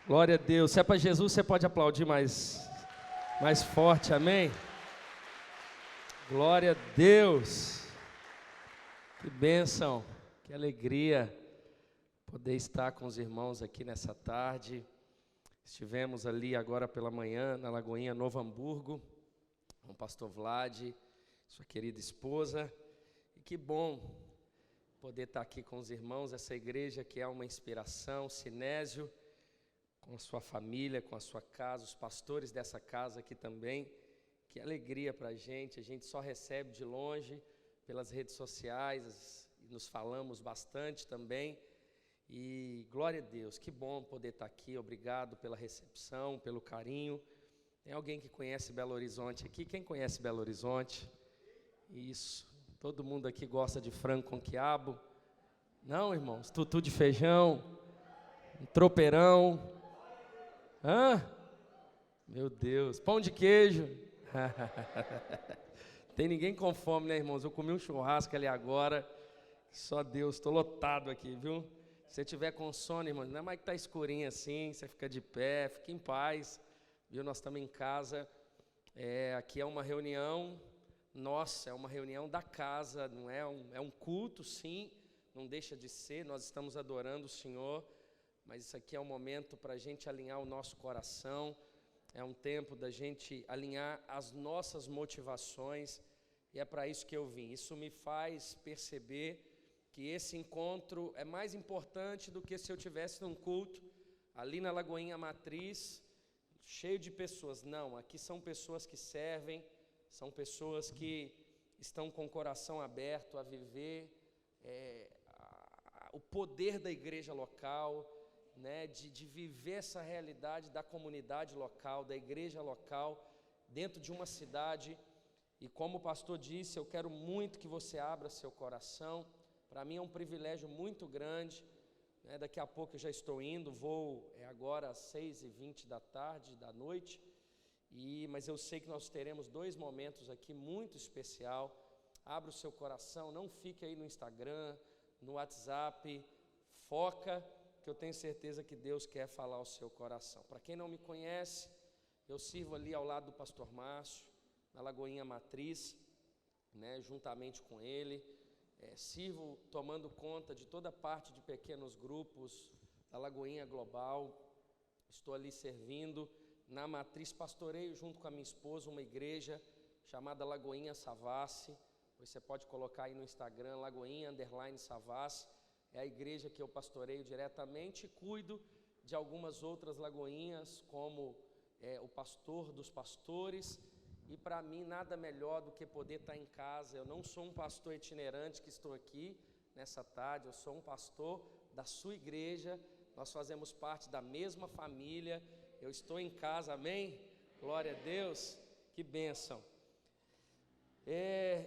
Glória a Deus. Se é para Jesus, você pode aplaudir mais forte, amém? Glória a Deus. Que bênção, que alegria poder estar com os irmãos aqui nessa tarde. Estivemos ali agora pela manhã na Lagoinha Novo Hamburgo, com o pastor Vlad, sua querida esposa. E que bom poder estar aqui com os irmãos, essa igreja que é uma inspiração, Sinésio, com a sua família, com a sua casa, os pastores dessa casa aqui também. Que alegria para a gente só recebe de longe, pelas redes sociais, nos falamos bastante também. E glória a Deus, que bom poder estar aqui, obrigado pela recepção, pelo carinho. Tem alguém que conhece Belo Horizonte aqui? Quem conhece Belo Horizonte? Isso, todo mundo aqui gosta de frango com quiabo? Não, irmãos? Tutu de feijão, um tropeirão. Meu Deus, pão de queijo. Tem ninguém com fome, né, irmãos? Eu comi um churrasco ali agora, só Deus, estou lotado aqui, viu? Se você tiver com sono, irmão, não é mais que está escurinho assim, você fica de pé, fica em paz, viu? Nós estamos em casa, aqui é uma reunião, nossa, é uma reunião da casa, não é é um culto, sim, não deixa de ser, nós estamos adorando o Senhor, mas isso aqui é um momento para a gente alinhar o nosso coração, é um tempo da gente alinhar as nossas motivações, e é para isso que eu vim. Isso me faz perceber que esse encontro é mais importante do que se eu tivesse num culto, ali na Lagoinha Matriz, cheio de pessoas. Não, aqui são pessoas que servem, são pessoas que estão com o coração aberto a viver o poder da igreja local, né, de viver essa realidade da comunidade local, da igreja local, dentro de uma cidade. E como o pastor disse, eu quero muito que você abra seu coração. Para mim é um privilégio muito grande, né, daqui a pouco eu já estou indo, vou agora às 6h20 da noite, mas eu sei que nós teremos 2 momentos aqui muito especial. Abra o seu coração, não fique aí no Instagram, no WhatsApp, foca, que eu tenho certeza que Deus quer falar ao seu coração. Para quem não me conhece, eu sirvo ali ao lado do pastor Márcio, na Lagoinha Matriz, né, juntamente com ele, sirvo tomando conta de toda parte de pequenos grupos da Lagoinha Global, estou ali servindo na Matriz, pastoreio junto com a minha esposa uma igreja chamada Lagoinha Savassi, você pode colocar aí no Instagram, Lagoinha_Savassi, é a igreja que eu pastoreio diretamente e cuido de algumas outras lagoinhas, como o pastor dos pastores, e para mim nada melhor do que poder estar em casa. Eu não sou um pastor itinerante que estou aqui nessa tarde, eu sou um pastor da sua igreja, nós fazemos parte da mesma família, eu estou em casa, amém? Glória a Deus, que bênção.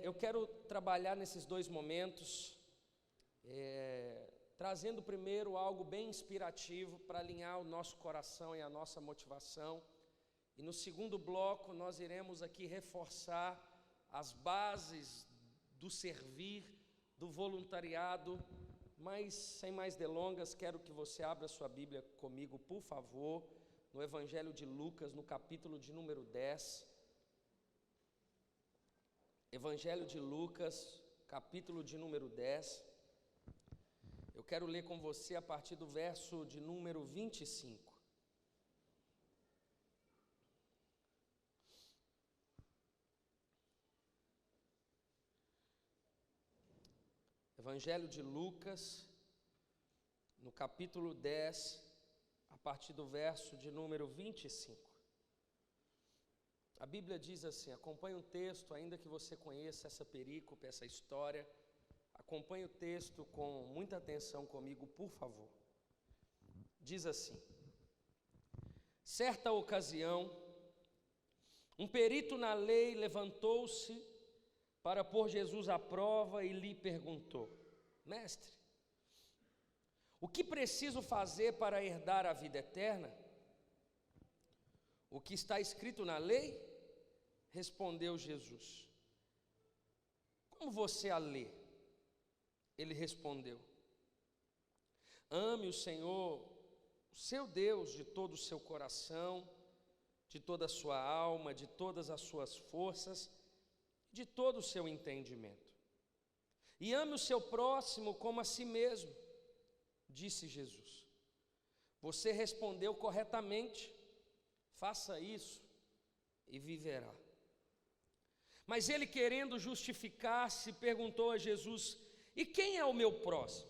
Eu quero trabalhar nesses 2 momentos, trazendo primeiro algo bem inspirativo para alinhar o nosso coração e a nossa motivação, e no segundo bloco nós iremos aqui reforçar as bases do servir, do voluntariado, mas sem mais delongas, quero que você abra sua Bíblia comigo, por favor, no Evangelho de Lucas, no capítulo de número 10, Evangelho de Lucas, capítulo de número 10, eu quero ler com você a partir do verso de número 25. Evangelho de Lucas, no capítulo 10, a partir do verso de número 25. A Bíblia diz assim, acompanhe o texto, ainda que você conheça essa perícope, essa história, acompanhe o texto com muita atenção comigo, por favor. Diz assim: certa ocasião, um perito na lei levantou-se para pôr Jesus à prova e lhe perguntou: mestre, o que preciso fazer para herdar a vida eterna? O que está escrito na lei? Respondeu Jesus. Como você a lê? Ele respondeu: ame o Senhor, o seu Deus de todo o seu coração, de toda a sua alma, de todas as suas forças, de todo o seu entendimento. E ame o seu próximo como a si mesmo, disse Jesus. Você respondeu corretamente, faça isso e viverá. Mas ele, querendo justificar-se, perguntou a Jesus: e quem é o meu próximo?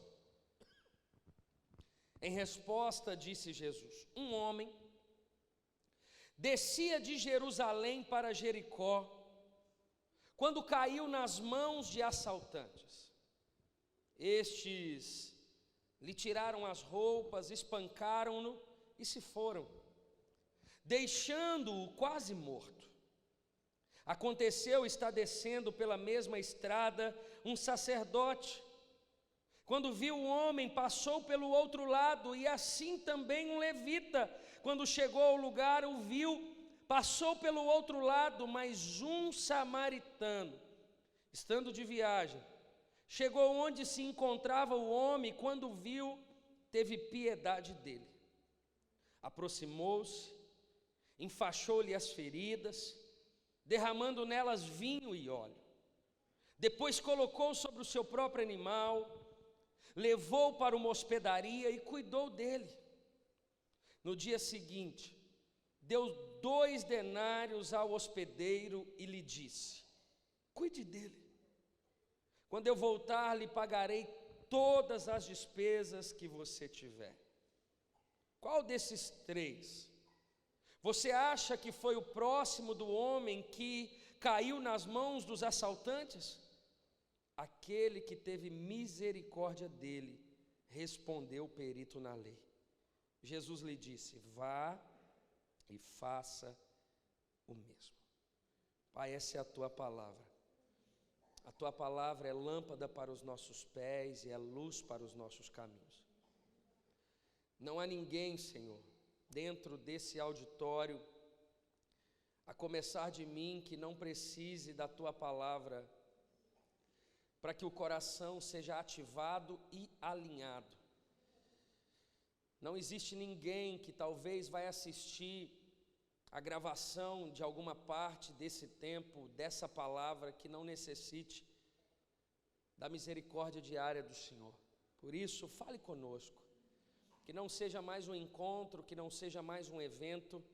Em resposta, disse Jesus: um homem descia de Jerusalém para Jericó, quando caiu nas mãos de assaltantes. Estes lhe tiraram as roupas, espancaram-no e se foram, deixando-o quase morto. Aconteceu estar descendo pela mesma estrada um sacerdote. Quando viu o homem, passou pelo outro lado, e assim também um levita. Quando chegou ao lugar, o viu, passou pelo outro lado. Mas um samaritano, estando de viagem, chegou onde se encontrava o homem. Quando viu, teve piedade dele. Aproximou-se, enfaixou-lhe as feridas, derramando nelas vinho e óleo. Depois colocou sobre o seu próprio animal, levou para uma hospedaria e cuidou dele. No dia seguinte, deu 2 denários ao hospedeiro e lhe disse: cuide dele. Quando eu voltar, lhe pagarei todas as despesas que você tiver. Qual desses 3 você acha que foi o próximo do homem que caiu nas mãos dos assaltantes? Aquele que teve misericórdia dele, respondeu o perito na lei. Jesus lhe disse: vá e faça o mesmo. Pai, essa é a tua palavra. A tua palavra é lâmpada para os nossos pés e é luz para os nossos caminhos. Não há ninguém, Senhor, dentro desse auditório, a começar de mim, que não precise da tua palavra, para que o coração seja ativado e alinhado. Não existe ninguém que talvez vai assistir a gravação de alguma parte desse tempo, dessa palavra, que não necessite da misericórdia diária do Senhor. Por isso, fale conosco. Que não seja mais um encontro, que não seja mais um evento,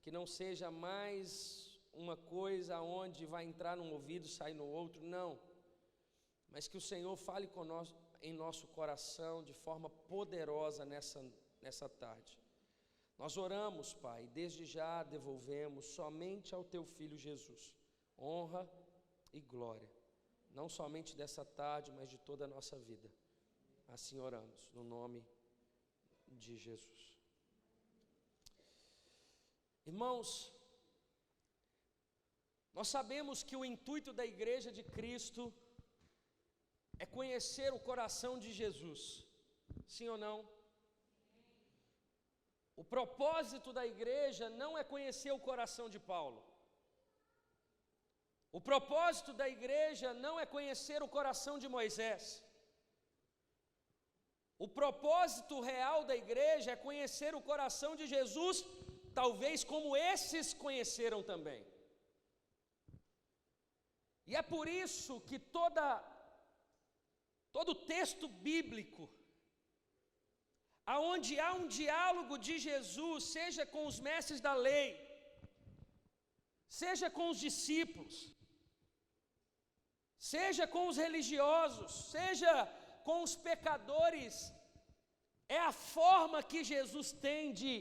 que não seja mais uma coisa onde vai entrar num ouvido e sair no outro, não. Mas que o Senhor fale conosco, em nosso coração, de forma poderosa nessa tarde. Nós oramos, Pai, e desde já devolvemos somente ao Teu Filho Jesus honra e glória, não somente dessa tarde, mas de toda a nossa vida. Assim oramos, no nome de Jesus. Irmãos, nós sabemos que o intuito da Igreja de Cristo é conhecer o coração de Jesus, sim ou não? O propósito da igreja não é conhecer o coração de Paulo. O propósito da igreja não é conhecer o coração de Moisés. O propósito real da igreja é conhecer o coração de Jesus, talvez como esses conheceram também. E é por isso que todo texto bíblico, aonde há um diálogo de Jesus, seja com os mestres da lei, seja com os discípulos, seja com os religiosos, seja com os pecadores, é a forma que Jesus tem de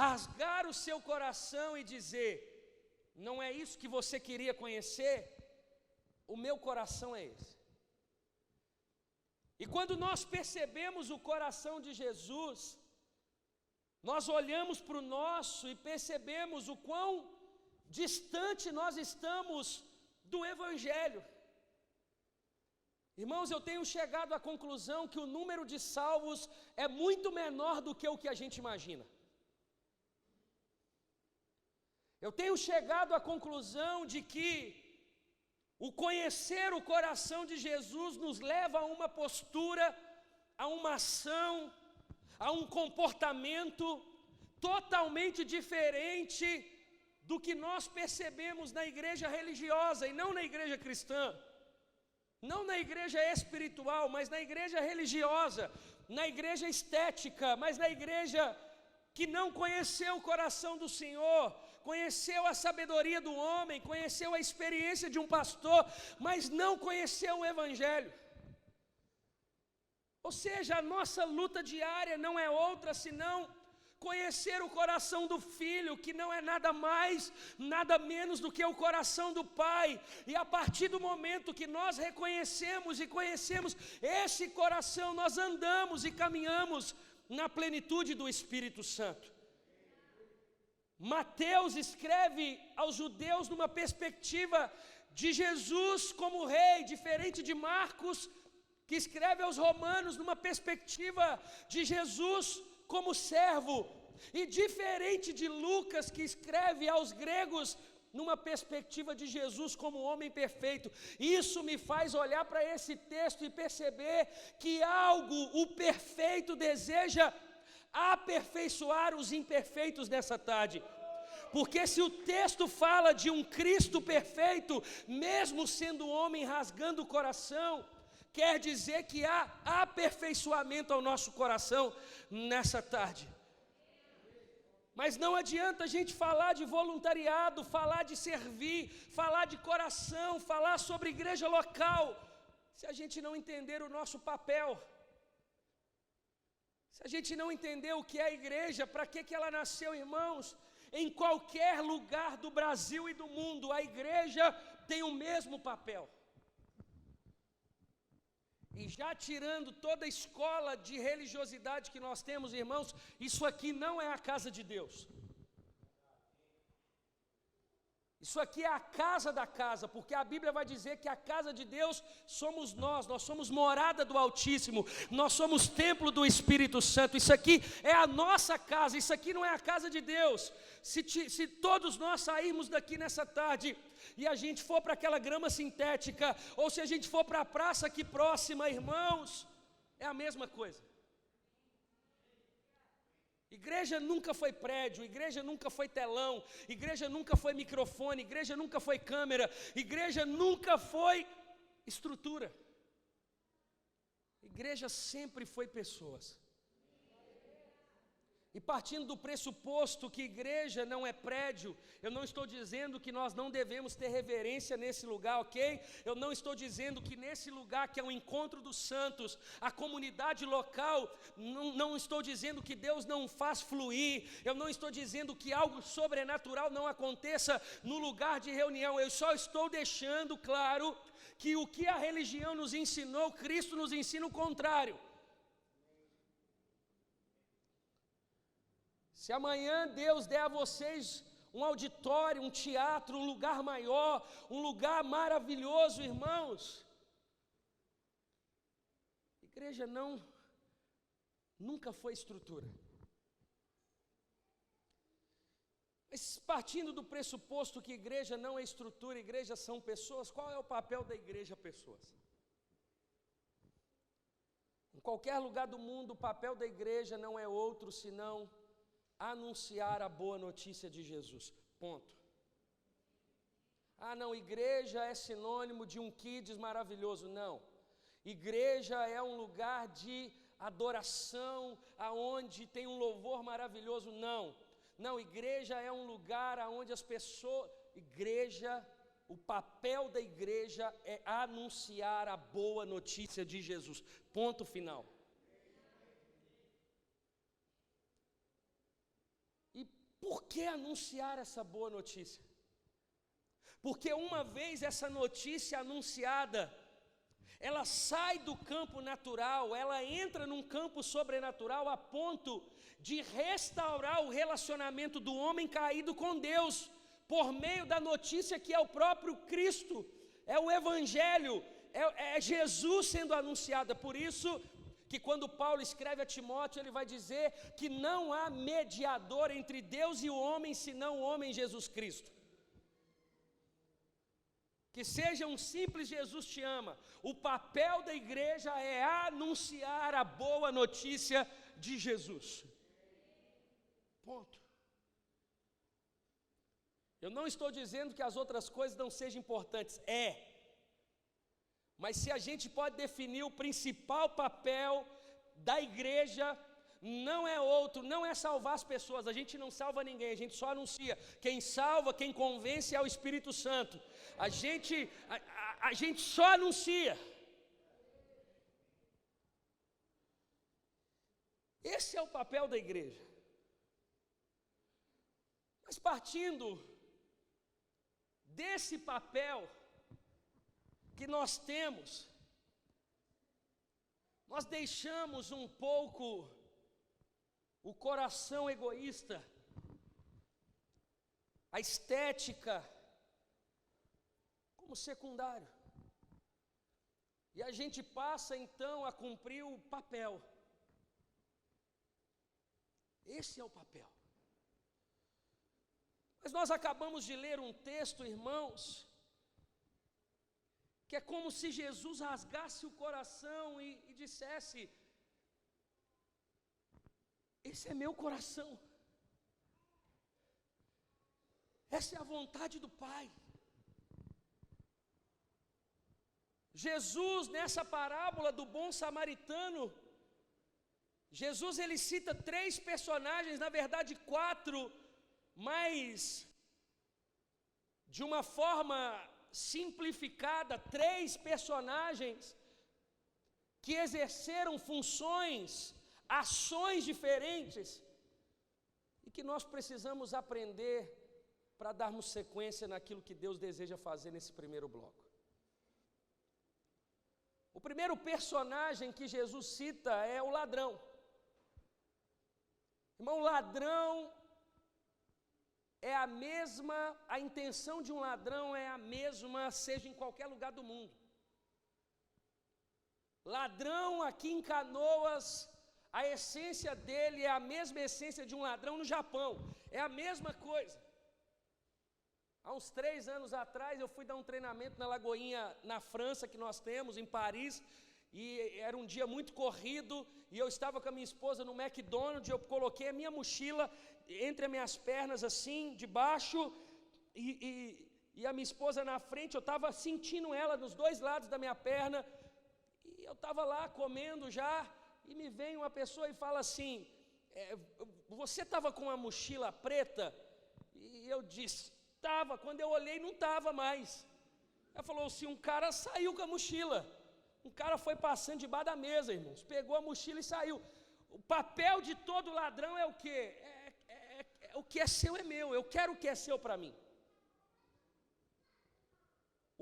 rasgar o seu coração e dizer: não é isso que você queria conhecer? O meu coração é esse. E quando nós percebemos o coração de Jesus, nós olhamos para o nosso e percebemos o quão distante nós estamos do Evangelho. Irmãos, eu tenho chegado à conclusão que o número de salvos é muito menor do que o que a gente imagina. Eu tenho chegado à conclusão de que o conhecer o coração de Jesus nos leva a uma postura, a uma ação, a um comportamento totalmente diferente do que nós percebemos na igreja religiosa e não na igreja cristã. Não na igreja espiritual, mas na igreja religiosa, na igreja estética, mas na igreja que não conheceu o coração do Senhor, conheceu a sabedoria do homem, conheceu a experiência de um pastor, mas não conheceu o Evangelho. Ou seja, a nossa luta diária não é outra senão conhecer o coração do Filho, que não é nada mais, nada menos do que o coração do Pai. E a partir do momento que nós reconhecemos e conhecemos esse coração, nós andamos e caminhamos na plenitude do Espírito Santo. Mateus escreve aos judeus numa perspectiva de Jesus como rei, diferente de Marcos, que escreve aos romanos numa perspectiva de Jesus como servo, e diferente de Lucas, que escreve aos gregos numa perspectiva de Jesus como homem perfeito. Isso me faz olhar para esse texto e perceber que algo, o perfeito, deseja aperfeiçoar os imperfeitos nessa tarde. Porque se o texto fala de um Cristo perfeito, mesmo sendo homem rasgando o coração, quer dizer que há aperfeiçoamento ao nosso coração nessa tarde. Mas não adianta a gente falar de voluntariado, falar de servir, falar de coração, falar sobre igreja local, se a gente não entender o nosso papel. Se a gente não entender o que é a igreja, para que ela nasceu, irmãos, em qualquer lugar do Brasil e do mundo, a igreja tem o mesmo papel. E já tirando toda a escola de religiosidade que nós temos, irmãos, isso aqui não é a casa de Deus. Isso aqui é a casa da casa, porque a Bíblia vai dizer que a casa de Deus somos nós somos morada do Altíssimo, nós somos templo do Espírito Santo. Isso aqui é a nossa casa, isso aqui não é a casa de Deus. Se todos nós sairmos daqui nessa tarde e a gente for para aquela grama sintética, ou se a gente for para a praça aqui próxima, irmãos, é a mesma coisa. Igreja nunca foi prédio, igreja nunca foi telão, igreja nunca foi microfone, igreja nunca foi câmera, igreja nunca foi estrutura. Igreja sempre foi pessoas. E partindo do pressuposto que igreja não é prédio, eu não estou dizendo que nós não devemos ter reverência nesse lugar, ok? Eu não estou dizendo que nesse lugar que é o encontro dos santos, a comunidade local, não estou dizendo que Deus não faz fluir, eu não estou dizendo que algo sobrenatural não aconteça no lugar de reunião, eu só estou deixando claro que o que a religião nos ensinou, Cristo nos ensina o contrário. Se amanhã Deus der a vocês um auditório, um teatro, um lugar maior, um lugar maravilhoso, irmãos, igreja nunca foi estrutura. Mas partindo do pressuposto que igreja não é estrutura, igreja são pessoas, qual é o papel da igreja, pessoas? Em qualquer lugar do mundo, o papel da igreja não é outro senão anunciar a boa notícia de Jesus, ponto. Ah não, igreja é sinônimo de um kids maravilhoso, não. Igreja é um lugar de adoração, aonde tem um louvor maravilhoso, não. Não, igreja é um lugar aonde as pessoas, o papel da igreja é anunciar a boa notícia de Jesus, ponto final. Por que anunciar essa boa notícia? Porque uma vez essa notícia anunciada, ela sai do campo natural, ela entra num campo sobrenatural a ponto de restaurar o relacionamento do homem caído com Deus, por meio da notícia que é o próprio Cristo, é o Evangelho, é Jesus sendo anunciado. Por isso que quando Paulo escreve a Timóteo, ele vai dizer que não há mediador entre Deus e o homem, senão o homem Jesus Cristo. Que seja um simples Jesus te ama. O papel da igreja é anunciar a boa notícia de Jesus. Ponto. Eu não estou dizendo que as outras coisas não sejam importantes, mas se a gente pode definir o principal papel da igreja, não é outro, não é salvar as pessoas. A gente não salva ninguém, a gente só anuncia. Quem salva, quem convence é o Espírito Santo. A gente só anuncia. Esse é o papel da igreja. Mas partindo desse papel que nós temos, nós deixamos um pouco o coração egoísta, a estética, como secundário. E a gente passa então a cumprir o papel. Esse é o papel. Mas nós acabamos de ler um texto, irmãos, que é como se Jesus rasgasse o coração e dissesse: esse é meu coração, essa é a vontade do Pai. Jesus, nessa parábola do bom samaritano, Jesus ele cita 3 personagens, na verdade 4, mas de uma forma simplificada, 3 personagens que exerceram funções, ações diferentes, e que nós precisamos aprender para darmos sequência naquilo que Deus deseja fazer nesse primeiro bloco. O primeiro personagem que Jesus cita é o ladrão. Irmão, ladrão é a mesma, a intenção de um ladrão é a mesma, seja em qualquer lugar do mundo. Ladrão aqui em Canoas, a essência dele é a mesma essência de um ladrão no Japão, é a mesma coisa. Há uns 3 anos atrás eu fui dar um treinamento na Lagoinha, na França, que nós temos, em Paris, e era um dia muito corrido, e eu estava com a minha esposa no McDonald's, eu coloquei a minha mochila entre as minhas pernas assim, debaixo, e a minha esposa na frente, eu estava sentindo ela nos 2 lados da minha perna, e eu estava lá comendo já, e me vem uma pessoa e fala assim: você estava com uma mochila preta? E eu disse: estava. Quando eu olhei, não estava mais. Ela falou assim: um cara saiu com a mochila. Um cara foi passando debaixo da mesa, irmãos, pegou a mochila e saiu. O papel de todo ladrão é o quê? O que é seu é meu, eu quero o que é seu para mim.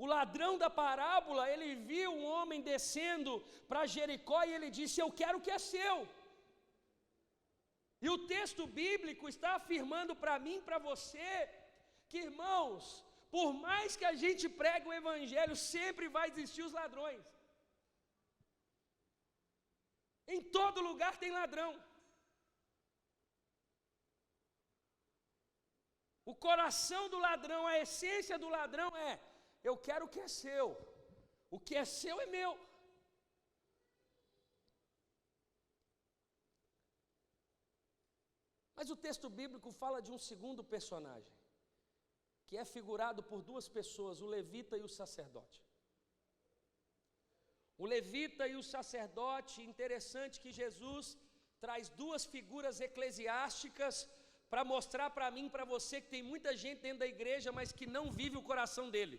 O ladrão da parábola, ele viu um homem descendo para Jericó e ele disse: eu quero o que é seu. E o texto bíblico está afirmando para mim, para você, que, irmãos, por mais que a gente pregue o evangelho, sempre vai existir os ladrões. Em todo lugar tem ladrão. O coração do ladrão, a essência do ladrão é: eu quero o que é seu. O que é seu é meu. Mas o texto bíblico fala de um segundo personagem, que é figurado por 2 pessoas, o levita e o sacerdote. O levita e o sacerdote, interessante que Jesus traz 2 figuras eclesiásticas para mostrar para mim e para você que tem muita gente dentro da igreja, mas que não vive o coração dele.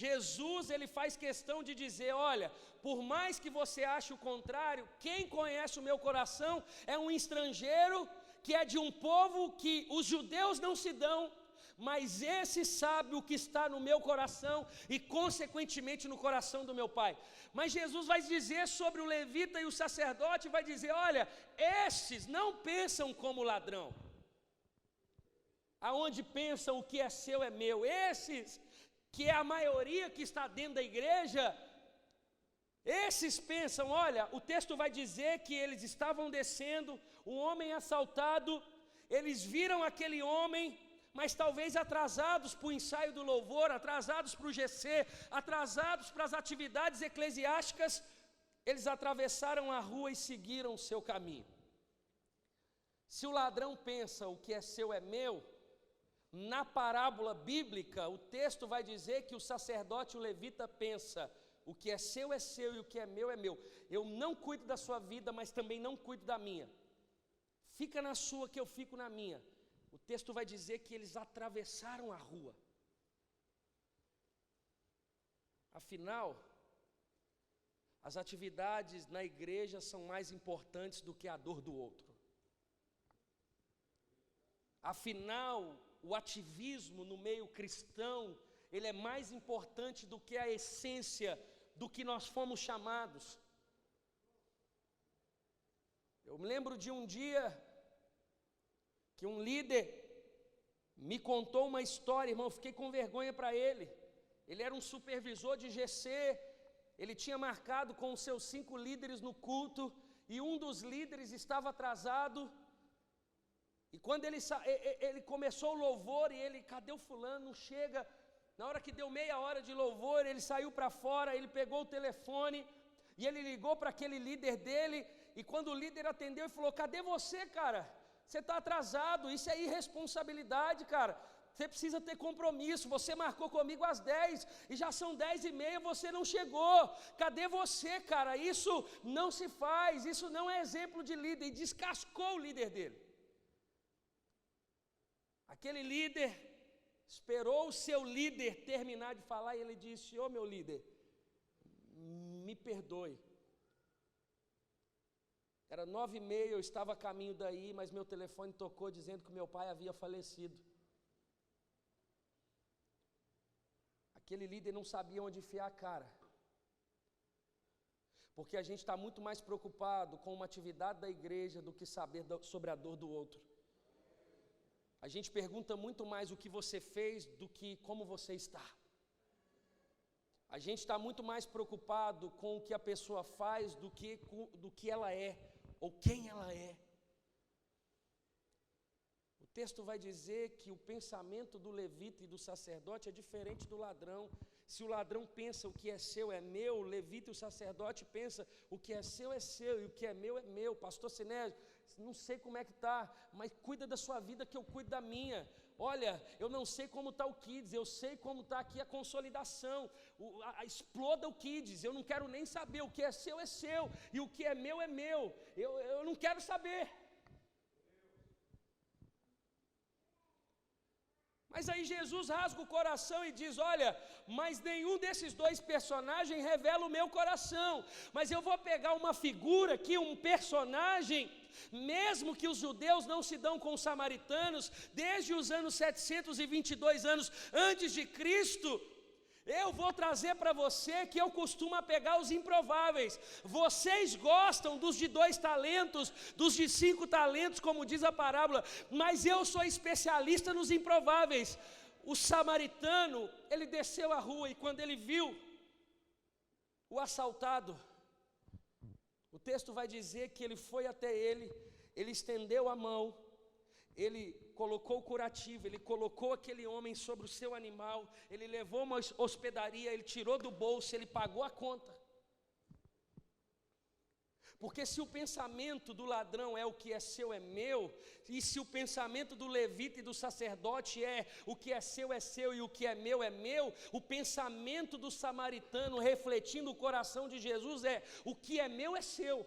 Jesus, ele faz questão de dizer: olha, por mais que você ache o contrário, quem conhece o meu coração é um estrangeiro, que é de um povo que os judeus não se dão, mas esse sabe o que está no meu coração e consequentemente no coração do meu Pai. Mas Jesus vai dizer sobre o levita e o sacerdote, vai dizer: olha, esses não pensam como ladrão, aonde pensam o que é seu é meu. Esses, que é a maioria que está dentro da igreja, esses pensam, olha, o texto vai dizer que eles estavam descendo, um homem assaltado, eles viram aquele homem, mas talvez atrasados para o ensaio do louvor, atrasados para o GC, atrasados para as atividades eclesiásticas, Eles atravessaram a rua e seguiram o seu caminho. Se o ladrão pensa o que é seu é meu, na parábola bíblica, o texto vai dizer que o sacerdote e o levita pensa, o que é seu e o que é meu é meu. Eu não cuido da sua vida, mas também não cuido da minha. Fica na sua que eu fico na minha. O texto vai dizer que eles atravessaram a rua. Afinal, as atividades na igreja são mais importantes do que a dor do outro. Afinal, o ativismo no meio cristão, ele é mais importante do que a essência do que nós fomos chamados. Eu me lembro de um dia que um líder me contou uma história, irmão, eu fiquei com vergonha para ele. Ele era um supervisor de GC, ele tinha marcado com os seus 5 líderes no culto, e um dos líderes estava atrasado. E quando ele começou o louvor, e ele, cadê o fulano, não chega. Na hora que deu meia hora de louvor, ele saiu para fora, ele pegou o telefone, e ele ligou para aquele líder dele, e quando o líder atendeu, ele falou, cadê você, cara? Você está atrasado, isso é irresponsabilidade, cara. Você precisa ter compromisso, você marcou comigo às 10, e já são 10h30, você não chegou. Cadê você, cara? Isso não se faz, isso não é exemplo de líder. E descascou o líder dele. Aquele líder esperou o seu líder terminar de falar e ele disse, ô meu líder, me perdoe. Era 9h30, eu estava a caminho daí, mas meu telefone tocou dizendo que meu pai havia falecido. Aquele líder não sabia onde enfiar a cara. Porque a gente está muito mais preocupado com uma atividade da igreja do que saber sobre a dor do outro. A gente pergunta muito mais o que você fez do que como você está. A gente está muito mais preocupado com o que a pessoa faz do que ela é, ou quem ela é. O texto vai dizer que o pensamento do levita e do sacerdote é diferente do ladrão. Se o ladrão pensa o que é seu é meu, o levita e o sacerdote pensa o que é seu e o que é meu. Pastor Sinésio, não sei como é que está, mas cuida da sua vida que eu cuido da minha. Olha, eu não sei como está o Kids, eu sei como está aqui a consolidação, exploda o Kids, eu não quero nem saber, o que é seu e o que é meu, eu não quero saber. Mas aí Jesus rasga o coração e diz, olha, mas nenhum desses 2 personagens revela o meu coração, mas eu vou pegar uma figura aqui, um personagem, mesmo que os judeus não se dão com os samaritanos, desde os anos 722 anos antes de Cristo, eu vou trazer para você que eu costumo pegar os improváveis. Vocês gostam dos de 2 talentos, dos de 5 talentos, como diz a parábola, mas eu sou especialista nos improváveis. O samaritano, ele desceu a rua e quando ele viu o assaltado, o texto vai dizer que ele foi até ele estendeu a mão, ele colocou o curativo, ele colocou aquele homem sobre o seu animal, ele levou uma hospedaria, ele tirou do bolso, ele pagou a conta. Porque se o pensamento do ladrão é o que é seu é meu, e se o pensamento do levita e do sacerdote é o que é seu e o que é meu, o pensamento do samaritano refletindo o coração de Jesus é o que é meu é seu.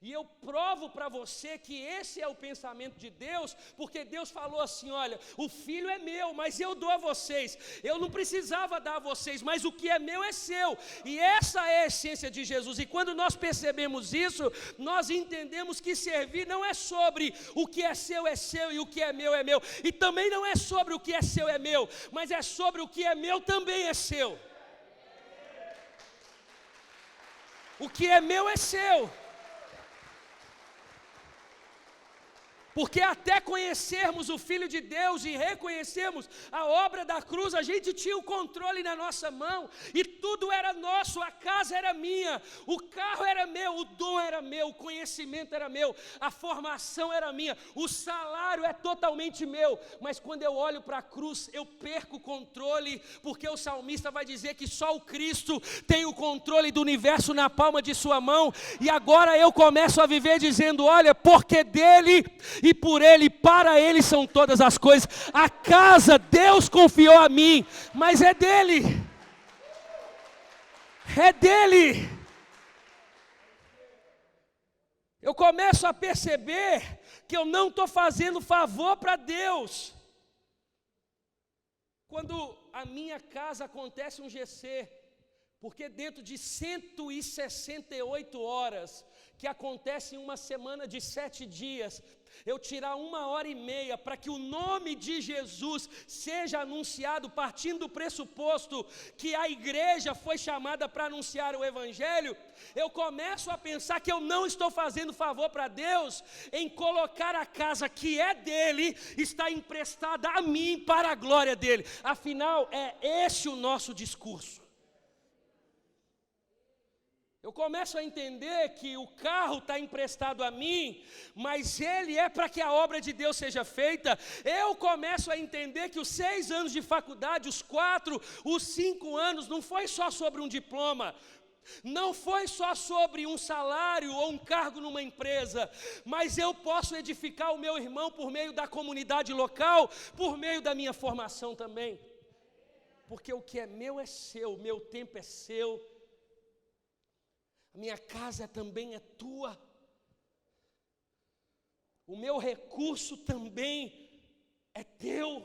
E eu provo para você que esse é o pensamento de Deus, porque Deus falou assim, olha, o filho é meu, mas eu dou a vocês. Eu não precisava dar a vocês, mas o que é meu é seu. E essa é a essência de Jesus. E quando nós percebemos isso, nós entendemos que servir não é sobre o que é seu e o que é meu é meu. E também não é sobre o que é seu é meu, mas é sobre o que é meu também é seu. O que é meu é seu. Porque até conhecermos o Filho de Deus e reconhecermos a obra da cruz, a gente tinha o controle na nossa mão, e tudo era nosso, a casa era minha, o carro era meu, o dom era meu, o conhecimento era meu, a formação era minha, o salário é totalmente meu. Mas quando eu olho para a cruz, eu perco o controle, porque o salmista vai dizer que só o Cristo tem o controle do universo na palma de sua mão, e agora eu começo a viver dizendo: olha, porque dele e por ele, para ele são todas as coisas. A casa Deus confiou a mim, mas é dele. É dele. Eu começo a perceber que eu não estou fazendo favor para Deus. Quando a minha casa acontece um GC, porque dentro de 168 horas, que acontece em uma semana de 7 dias, eu tirar 1h30 para que o nome de Jesus seja anunciado, partindo do pressuposto que a igreja foi chamada para anunciar o Evangelho, eu começo a pensar que eu não estou fazendo favor para Deus em colocar a casa que é dele, está emprestada a mim para a glória dele. Afinal, é esse o nosso discurso. Eu começo a entender que o carro está emprestado a mim, mas ele é para que a obra de Deus seja feita. Eu começo a entender que os 6 anos de faculdade, os 4, os 5 anos, não foi só sobre um diploma, não foi só sobre um salário ou um cargo numa empresa, mas eu posso edificar o meu irmão por meio da comunidade local, por meio da minha formação também. Porque o que é meu é seu, meu tempo é seu. A minha casa também é tua. O meu recurso também é teu.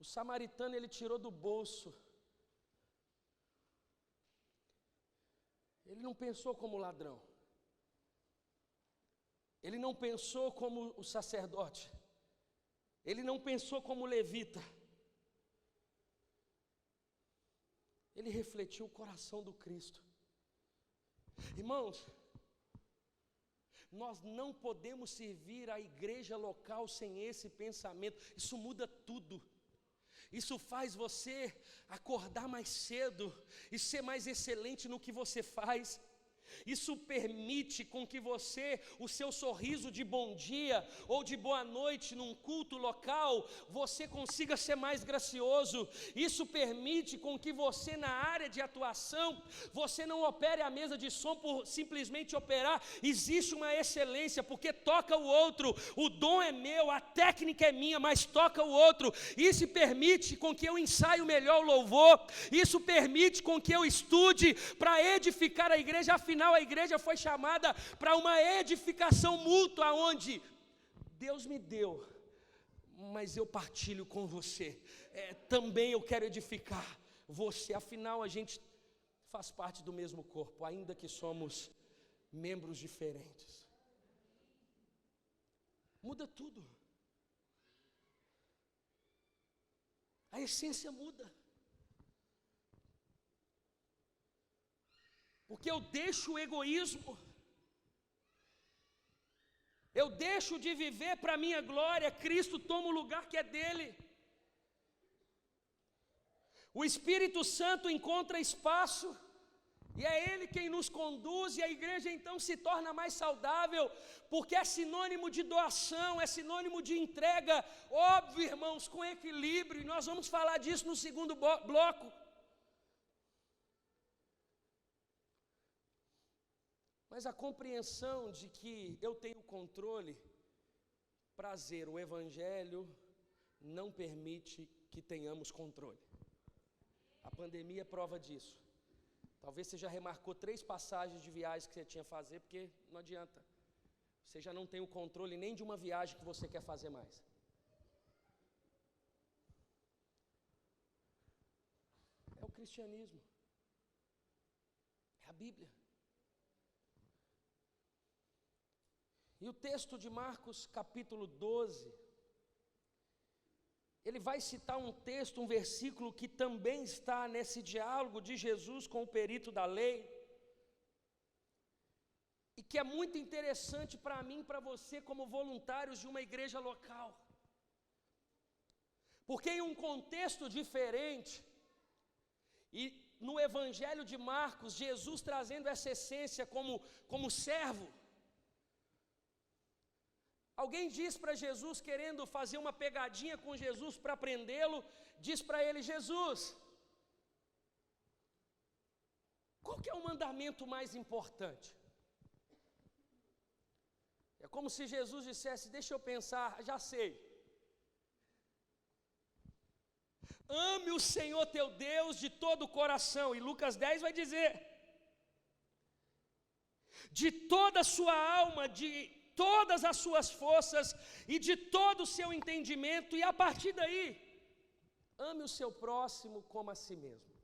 O samaritano, ele tirou do bolso. Ele não pensou como ladrão. Ele não pensou como o sacerdote. Ele não pensou como levita. Ele refletiu o coração do Cristo. Irmãos, nós não podemos servir a igreja local sem esse pensamento. Isso muda tudo. Isso faz você acordar mais cedo e ser mais excelente no que você faz. Isso permite com que você, o seu sorriso de bom dia ou de boa noite num culto local, você consiga ser mais gracioso. Isso permite com que você, na área de atuação, você não opere a mesa de som por simplesmente operar. Existe uma excelência, porque toca o outro. O dom é meu, a técnica é minha, mas toca o outro. Isso permite com que eu ensaie melhor o louvor. Isso permite com que eu estude para edificar a igreja. Afinal, a igreja foi chamada para uma edificação mútua, onde Deus me deu, mas eu partilho com você. Também eu quero edificar você. Afinal, a gente faz parte do mesmo corpo, ainda que somos membros diferentes. Muda tudo. A essência muda. Porque eu deixo o egoísmo, eu deixo de viver para a minha glória. Cristo toma o lugar que é dele. O Espírito Santo encontra espaço, e é Ele quem nos conduz, e a igreja então se torna mais saudável, porque é sinônimo de doação, é sinônimo de entrega, óbvio, irmãos, com equilíbrio, e nós vamos falar disso no segundo bloco. Mas a compreensão de que eu tenho controle, prazer, o Evangelho não permite que tenhamos controle. A pandemia é prova disso. Talvez você já remarcou 3 passagens de viagens que você tinha que fazer, porque não adianta. Você já não tem o controle nem de uma viagem que você quer fazer mais. É o cristianismo. É a Bíblia. E o texto de Marcos capítulo 12, ele vai citar um texto, um versículo que também está nesse diálogo de Jesus com o perito da lei. e que é muito interessante para mim e para você como voluntários de uma igreja local. Porque em um contexto diferente, e no Evangelho de Marcos, Jesus trazendo essa essência como servo. Alguém diz para Jesus, querendo fazer uma pegadinha com Jesus para prendê-lo, diz para ele: Jesus, qual que é o mandamento mais importante? É como se Jesus dissesse: deixa eu pensar, já sei. Ame o Senhor teu Deus de todo o coração. E Lucas 10 vai dizer: de toda a sua alma, de todas as suas forças e de todo o seu entendimento. E a partir daí, ame o seu próximo como a si mesmo.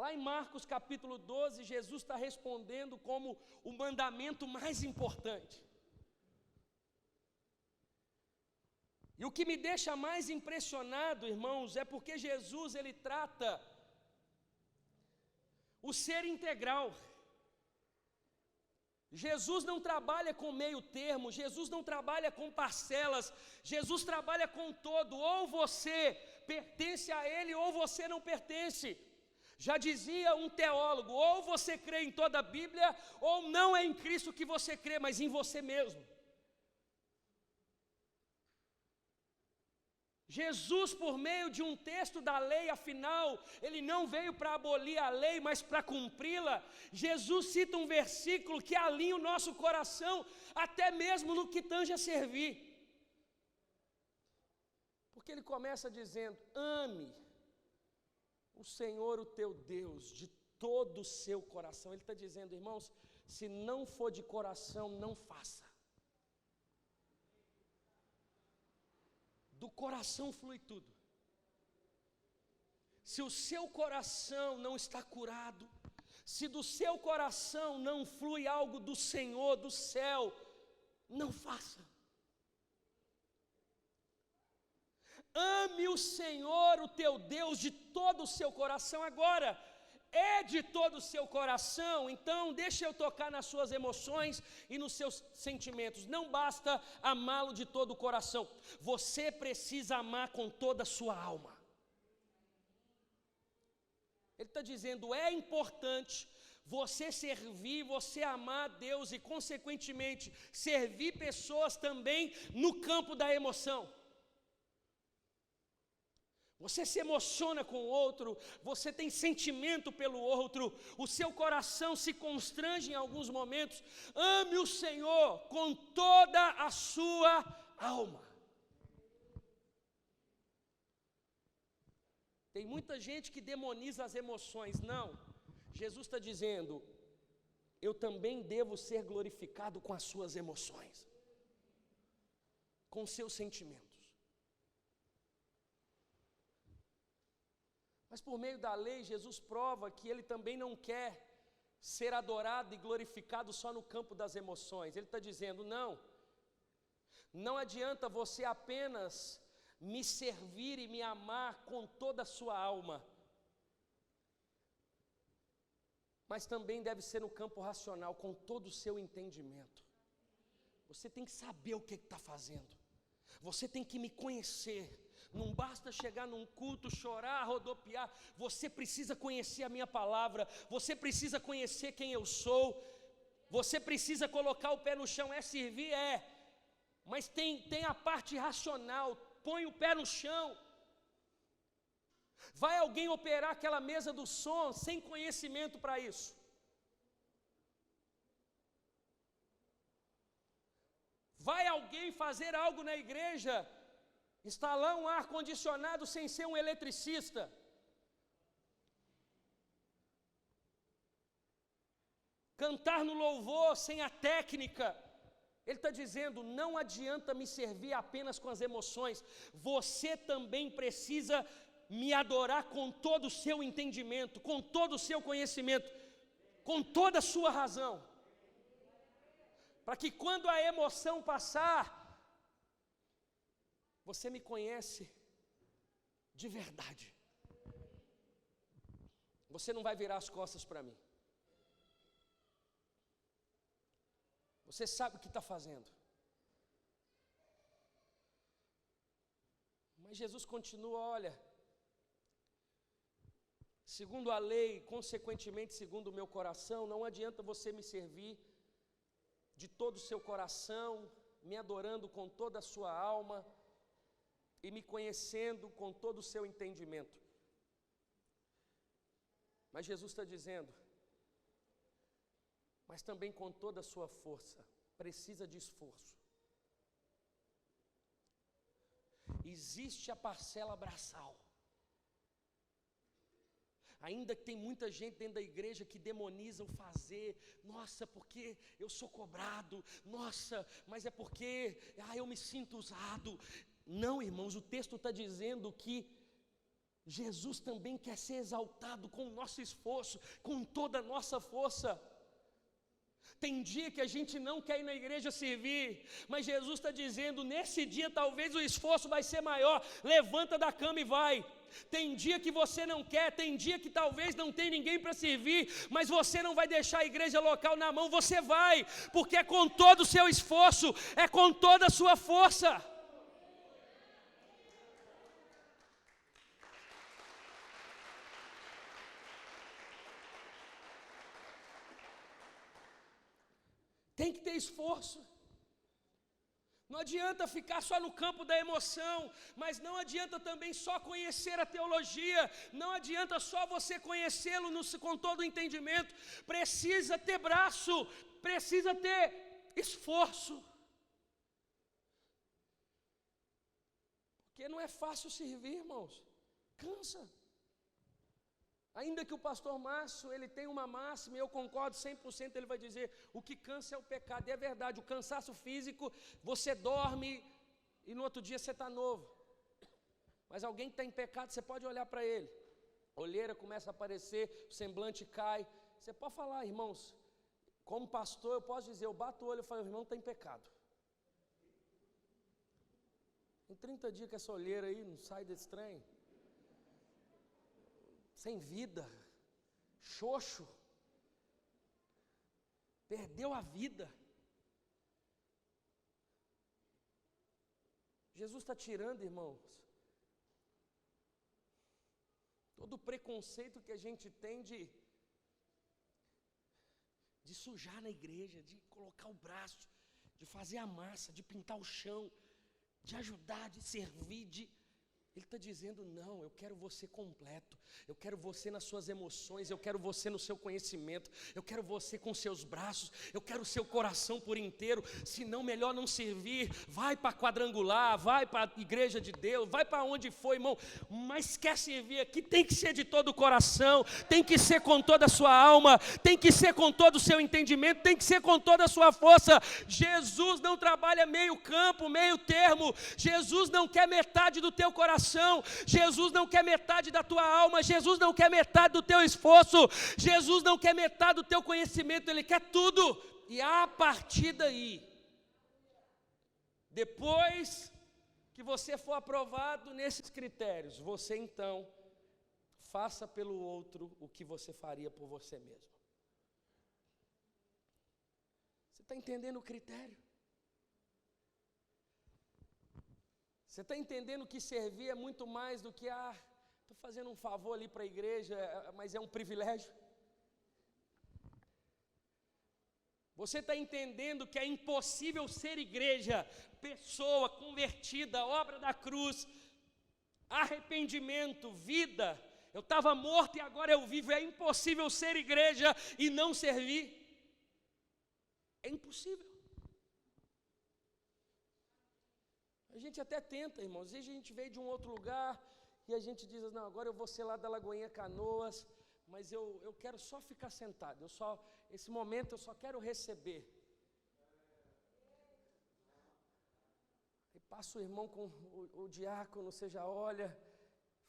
Lá em Marcos capítulo 12, Jesus está respondendo como o mandamento mais importante. E o que me deixa mais impressionado, irmãos, é porque Jesus, ele trata o ser integral. Jesus não trabalha com meio termo, Jesus não trabalha com parcelas, Jesus trabalha com todo. Ou você pertence a Ele, ou você não pertence. Já dizia um teólogo: ou você crê em toda a Bíblia, ou não é em Cristo que você crê, mas em você mesmo. Jesus, por meio de um texto da lei, afinal, ele não veio para abolir a lei, mas para cumpri-la. Jesus cita um versículo que alinha o nosso coração, até mesmo no que tange a servir. Porque ele começa dizendo: ame o Senhor, o teu Deus, de todo o seu coração. Ele está dizendo, irmãos, se não for de coração, não faça. Do coração flui tudo. Se o seu coração não está curado, se do seu coração não flui algo do Senhor, do céu, não faça. Ame o Senhor, o teu Deus, de todo o seu coração. Agora, é de todo o seu coração, então deixa eu tocar nas suas emoções e nos seus sentimentos. Não basta amá-lo de todo o coração, você precisa amar com toda a sua alma. Ele está dizendo: é importante você servir, você amar a Deus e, consequentemente, servir pessoas também no campo da emoção. Você se emociona com o outro, você tem sentimento pelo outro, o seu coração se constrange em alguns momentos. Ame o Senhor com toda a sua alma. Tem muita gente que demoniza as emoções. Não, Jesus está dizendo: eu também devo ser glorificado com as suas emoções, com seus sentimentos. Mas por meio da lei, Jesus prova que Ele também não quer ser adorado e glorificado só no campo das emoções. Ele está dizendo: não adianta você apenas me servir e me amar com toda a sua alma, mas também deve ser no campo racional, com todo o seu entendimento. Você tem que saber o que está fazendo, você tem que me conhecer. Não basta chegar num culto, chorar, rodopiar. Você precisa conhecer a minha palavra. Você precisa conhecer quem eu sou. Você precisa colocar o pé no chão. É servir? É. Mas tem a parte racional. Põe o pé no chão. Vai alguém operar aquela mesa do som sem conhecimento para isso? Vai alguém fazer algo na igreja, instalar um ar-condicionado sem ser um eletricista? Cantar no louvor sem a técnica? Ele está dizendo: não adianta me servir apenas com as emoções, você também precisa me adorar com todo o seu entendimento, com todo o seu conhecimento, com toda a sua razão, para que quando a emoção passar, você me conhece de verdade. Você não vai virar as costas para mim. Você sabe o que está fazendo. Mas Jesus continua, olha, segundo a lei, consequentemente segundo o meu coração, não adianta você me servir de todo o seu coração, me adorando com toda a sua alma e me conhecendo com todo o seu entendimento. Mas Jesus está dizendo, mas também com toda a sua força, precisa de esforço. Existe a parcela braçal. Ainda que tem muita gente dentro da igreja que demoniza o fazer. Nossa, porque eu sou cobrado. Nossa, mas é porque eu me sinto usado. Não, irmãos, o texto está dizendo que Jesus também quer ser exaltado com o nosso esforço, com toda a nossa força. Tem dia que a gente não quer ir na igreja servir, mas Jesus está dizendo, nesse dia talvez o esforço vai ser maior, levanta da cama e vai. Tem dia que você não quer, tem dia que talvez não tem ninguém para servir, mas você não vai deixar a igreja local na mão, você vai, porque é com todo o seu esforço, é com toda a sua força. Tem que ter esforço. Não adianta ficar só no campo da emoção, mas não adianta também só conhecer a teologia, não adianta só você conhecê-lo com todo o entendimento, precisa ter braço, precisa ter esforço. Porque não é fácil servir, irmãos, cansa. Ainda que o pastor Márcio, ele tem uma máxima, e eu concordo 100%, ele vai dizer, o que cansa é o pecado, e é verdade, o cansaço físico, você dorme, e no outro dia você está novo. Mas alguém que está em pecado, você pode olhar para ele, a olheira começa a aparecer, o semblante cai, você pode falar, irmãos, como pastor, eu posso dizer, eu bato o olho e falo, o irmão está em pecado. Em 30 dias que essa olheira aí não sai desse trem, sem vida, xoxo, perdeu a vida. Jesus está tirando, irmãos, todo o preconceito que a gente tem de sujar na igreja, de colocar o braço, de fazer a massa, de pintar o chão, de ajudar, de servir, Ele está dizendo, não, eu quero você completo, eu quero você nas suas emoções, eu quero você no seu conhecimento, eu quero você com seus braços, eu quero o seu coração por inteiro, senão melhor não servir, vai para quadrangular, vai para a igreja de Deus, vai para onde for, irmão, mas quer servir aqui, tem que ser de todo o coração, tem que ser com toda a sua alma, tem que ser com todo o seu entendimento, tem que ser com toda a sua força. Jesus não trabalha meio campo, meio termo, Jesus não quer metade do teu coração, Jesus não quer metade da tua alma, Jesus não quer metade do teu esforço, Jesus não quer metade do teu conhecimento, Ele quer tudo. E a partir daí, depois que você for aprovado nesses critérios, você então faça pelo outro o que você faria por você mesmo. Você está entendendo o critério? Você está entendendo que servir é muito mais do que, estou fazendo um favor ali para a igreja, mas é um privilégio? Você está entendendo que é impossível ser igreja, pessoa convertida, obra da cruz, arrependimento, vida, eu estava morto e agora eu vivo, é impossível ser igreja e não servir? É impossível. A gente até tenta, irmãos, às vezes a gente veio de um outro lugar e a gente diz, não, agora eu vou ser lá da Lagoinha Canoas, mas eu quero só ficar sentado, esse momento eu só quero receber. E passa o irmão com o diácono, você já olha,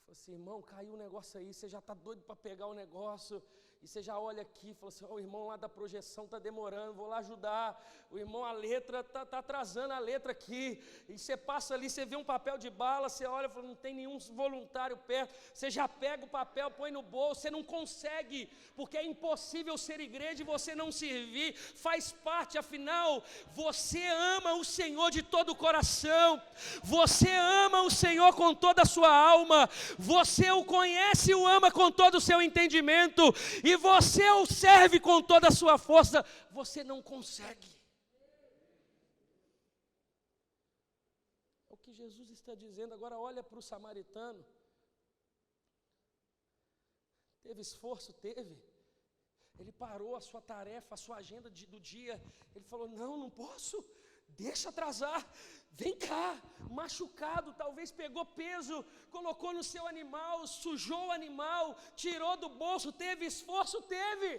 fala assim, irmão, caiu um negócio aí, você já está doido para pegar o negócio, E você já olha aqui e fala assim, o irmão lá da projeção está demorando, vou lá ajudar. O irmão, a letra, está atrasando a letra aqui. E você passa ali, você vê um papel de bala, você olha e fala, não tem nenhum voluntário perto. Você já pega o papel, põe no bolso, você não consegue, porque é impossível ser igreja e você não servir. Faz parte, afinal, você ama o Senhor de todo o coração. Você ama o Senhor com toda a sua alma. Você o conhece e o ama com todo o seu entendimento. E você o serve com toda a sua força, você não consegue. É o que Jesus está dizendo. Agora olha para o samaritano. Teve esforço? Teve. Ele parou a sua tarefa, a sua agenda do dia. Ele falou, não posso, deixa atrasar. Vem cá, machucado, talvez pegou peso, colocou no seu animal, sujou o animal, tirou do bolso, teve esforço? Teve.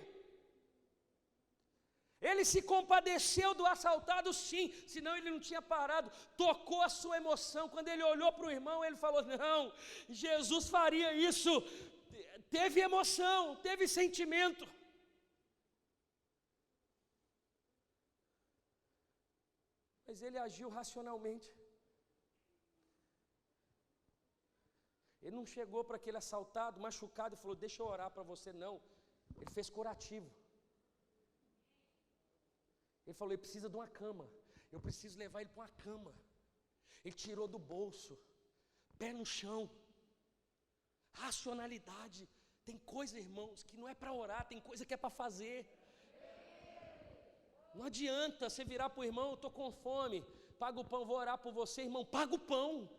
Ele se compadeceu do assaltado? Sim, senão ele não tinha parado. Tocou a sua emoção. Quando ele olhou para o irmão, ele falou, não, Jesus faria isso. Teve emoção, teve sentimento. Mas ele agiu racionalmente. Ele não chegou para aquele assaltado, machucado, e falou, deixa eu orar para você. Não, ele fez curativo. Ele falou, ele precisa de uma cama, eu preciso levar ele para uma cama. Ele tirou do bolso, pé no chão, racionalidade. Tem coisa, irmãos, que não é para orar, tem coisa que é para fazer. Não adianta você virar para o irmão, estou com fome, paga o pão, vou orar por você, irmão, paga o pão.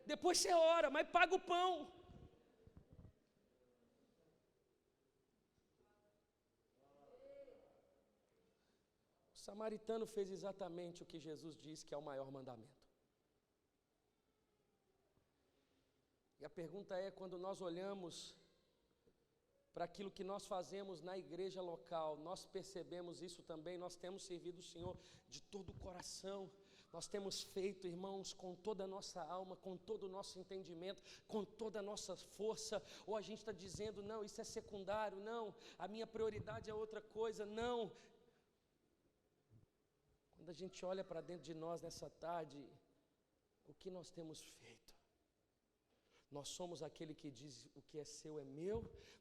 Depois você ora, mas paga o pão. O samaritano fez exatamente o que Jesus disse que é o maior mandamento. E a pergunta é, quando nós olhamos para aquilo que nós fazemos na igreja local, nós percebemos isso também, nós temos servido o Senhor de todo o coração, nós temos feito, irmãos, com toda a nossa alma, com todo o nosso entendimento, com toda a nossa força, ou a gente está dizendo, não, isso é secundário, não, a minha prioridade é outra coisa, não. Quando a gente olha para dentro de nós nessa tarde, o que nós temos feito? Nós somos aquele que diz o que é seu é meu,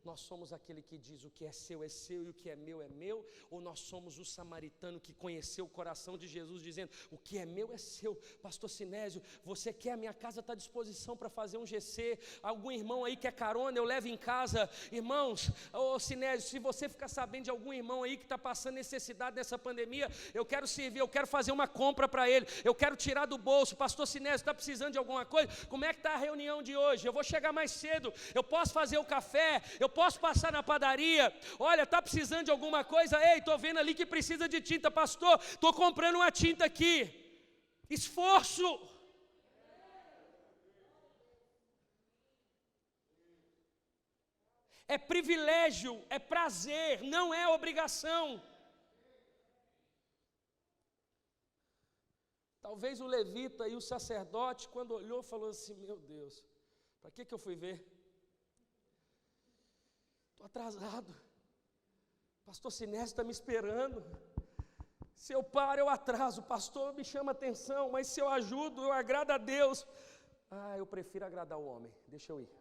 nós somos aquele que diz o que é seu e o que é meu, ou nós somos o samaritano que conheceu o coração de Jesus dizendo, o que é meu é seu. Pastor Sinésio, você quer, a minha casa está à disposição para fazer um GC, algum irmão aí quer carona, eu levo em casa. Irmãos, Sinésio, se você ficar sabendo de algum irmão aí que está passando necessidade nessa pandemia, eu quero servir, eu quero fazer uma compra para ele, eu quero tirar do bolso. Pastor Sinésio, está precisando de alguma coisa? Como é que está a reunião de hoje? Eu vou chegar mais cedo, eu posso fazer o café, eu posso passar na padaria. Olha, está precisando de alguma coisa? Ei, estou vendo ali que precisa de tinta, pastor, estou comprando uma tinta aqui. Esforço. É privilégio, é prazer, não é obrigação. Talvez o levita e o sacerdote, quando olhou, falou assim, meu Deus, para que eu fui ver? Estou atrasado. Pastor Sinésio está me esperando. Se eu paro, eu atraso. O pastor me chama atenção, mas se eu ajudo, eu agrado a Deus. Eu prefiro agradar o homem. Deixa eu ir.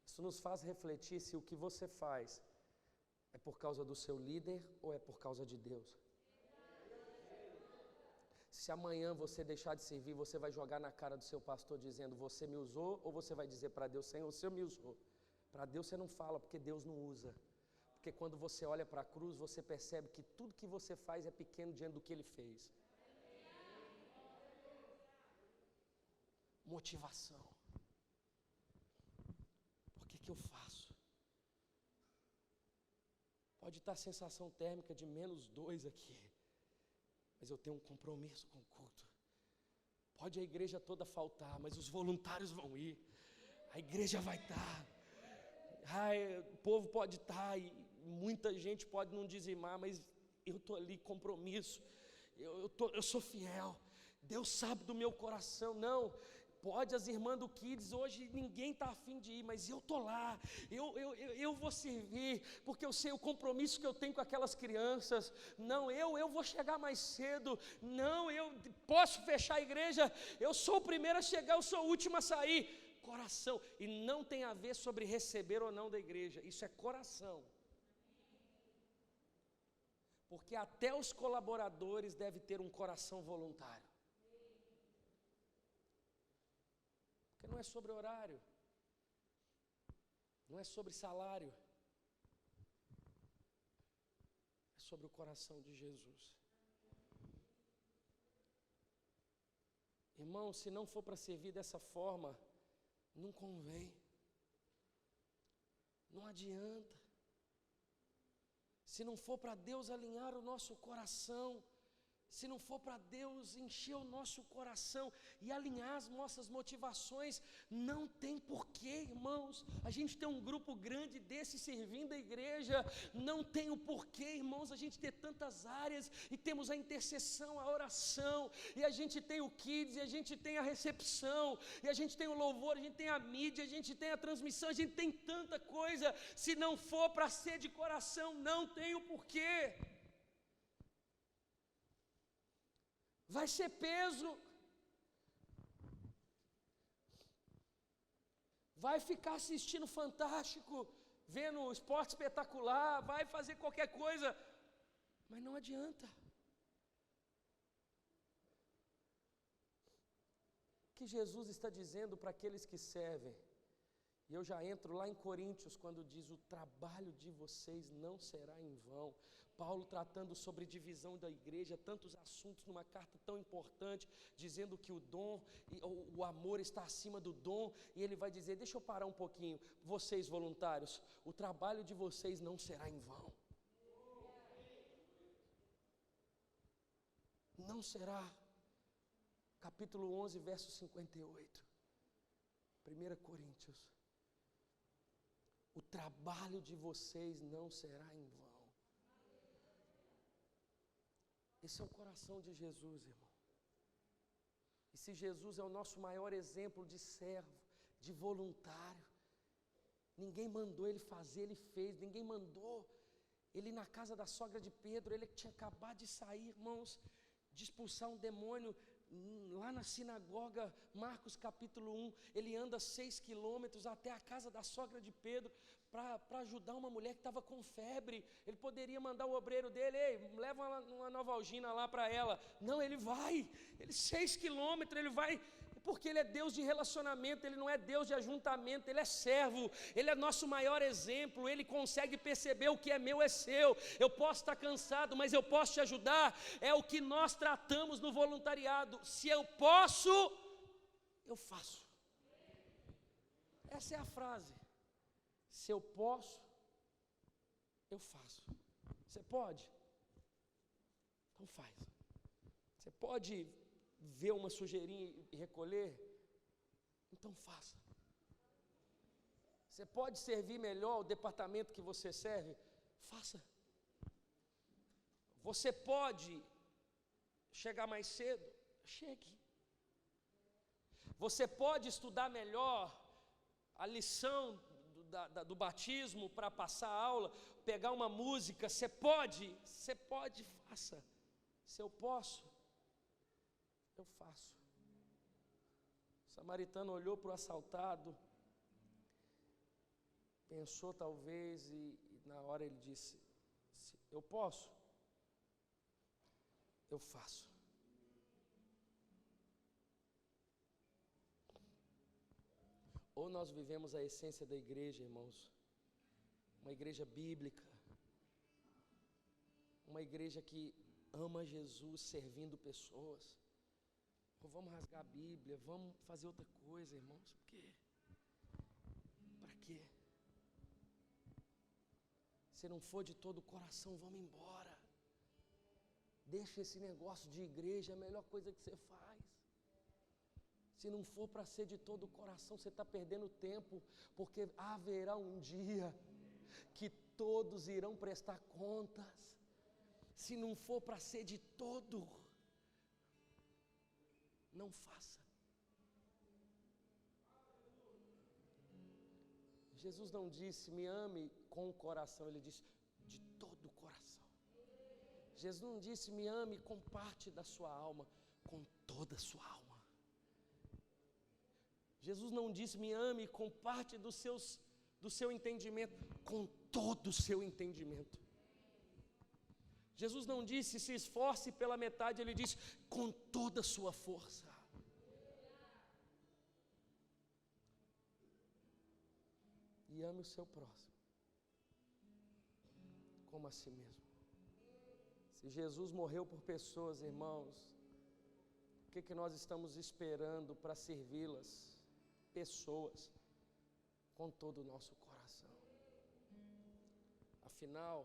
Isso nos faz refletir se o que você faz é por causa do seu líder ou é por causa de Deus. Se amanhã você deixar de servir, você vai jogar na cara do seu pastor dizendo, você me usou, ou você vai dizer para Deus, Senhor, o Senhor me usou. Para Deus você não fala, porque Deus não usa. Porque quando você olha para a cruz, você percebe que tudo que você faz é pequeno diante do que Ele fez. Motivação. Por que eu faço? Pode estar a sensação térmica de -2 aqui, mas eu tenho um compromisso com o culto. Pode a igreja toda faltar, mas os voluntários vão ir. A igreja vai estar. O povo pode estar e muita gente pode não dizimar, mas eu estou ali, compromisso. Eu sou fiel. Deus sabe do meu coração. Não, Pode as irmãs do Kids, hoje ninguém está afim de ir, mas eu estou lá, eu vou servir, porque eu sei o compromisso que eu tenho com aquelas crianças. Não, eu vou chegar mais cedo. Não, eu posso fechar a igreja, eu sou o primeiro a chegar, eu sou o último a sair. Coração, e não tem a ver sobre receber ou não da igreja, isso é coração. Porque até os colaboradores devem ter um coração voluntário. Porque não é sobre horário, não é sobre salário, é sobre o coração de Jesus. Irmão, se não for para servir dessa forma, não convém, não adianta. Se não for para Deus alinhar o nosso coração, se não for para Deus encher o nosso coração e alinhar as nossas motivações, não tem porquê, irmãos. A gente tem um grupo grande desse servindo a igreja, não tem o porquê, irmãos, a gente ter tantas áreas, e temos a intercessão, a oração, e a gente tem o Kids, e a gente tem a recepção, e a gente tem o louvor, a gente tem a mídia, a gente tem a transmissão, a gente tem tanta coisa. Se não for para ser de coração, não tem o porquê. Vai ser peso, vai ficar assistindo Fantástico, vendo o Esporte Espetacular, vai fazer qualquer coisa, mas não adianta. O que Jesus está dizendo para aqueles que servem, e eu já entro lá em Coríntios, quando diz: o trabalho de vocês não será em vão. Paulo tratando sobre divisão da igreja, tantos assuntos numa carta tão importante, dizendo que o dom, o amor está acima do dom, e ele vai dizer: deixa eu parar um pouquinho, vocês voluntários, o trabalho de vocês não será em vão. Não será. Capítulo 11, verso 58, 1 Coríntios. O trabalho de vocês não será em vão. Esse é o coração de Jesus, irmão. E se Jesus é o nosso maior exemplo de servo, de voluntário, ninguém mandou ele fazer, ele fez. Ninguém mandou ele ir na casa da sogra de Pedro, ele tinha acabado de sair, irmãos, de expulsar um demônio lá na sinagoga. Marcos capítulo 1, ele anda 6 quilômetros até a casa da sogra de Pedro, para ajudar uma mulher que estava com febre. Ele poderia mandar o obreiro dele: ei, leva uma Novalgina lá para ela. Não, ele vai, ele 6 quilômetros, ele vai, porque ele é Deus de relacionamento, ele não é Deus de ajuntamento, ele é servo, ele é nosso maior exemplo, ele consegue perceber: o que é meu é seu. Eu posso estar cansado, mas eu posso te ajudar. É o que nós tratamos no voluntariado. Se eu posso, eu faço. Essa é a frase. Se eu posso, eu faço. Você pode? Então faz. Você pode ver uma sujeirinha e recolher? Então faça. Você pode servir melhor o departamento que você serve? Faça. Você pode chegar mais cedo? Chegue. Você pode estudar melhor a lição do batismo para passar a aula, pegar uma música? Você pode, faça. Se eu posso, eu faço. O samaritano olhou para o assaltado, pensou talvez, e na hora ele disse: eu posso, eu faço. Ou nós vivemos a essência da igreja, irmãos, uma igreja bíblica, uma igreja que ama Jesus servindo pessoas. Ou vamos rasgar a Bíblia, vamos fazer outra coisa, irmãos. Por quê? Para quê? Se não for de todo o coração, vamos embora. Deixa esse negócio de igreja, é a melhor coisa que você faz. Se não for para ser de todo o coração, você está perdendo tempo, porque haverá um dia que todos irão prestar contas. Se não for para ser de todo, não faça. Jesus não disse, me ame com o coração, Ele disse, de todo o coração. Jesus não disse, me ame com parte da sua alma, com toda a sua alma. Jesus não disse, me ame com parte do seu entendimento, com todo o seu entendimento. Jesus não disse, se esforce pela metade, Ele disse, com toda a sua força. E ame o seu próximo, como a si mesmo. Se Jesus morreu por pessoas, irmãos, o que nós estamos esperando para servi-las? Pessoas, com todo o nosso coração. Afinal,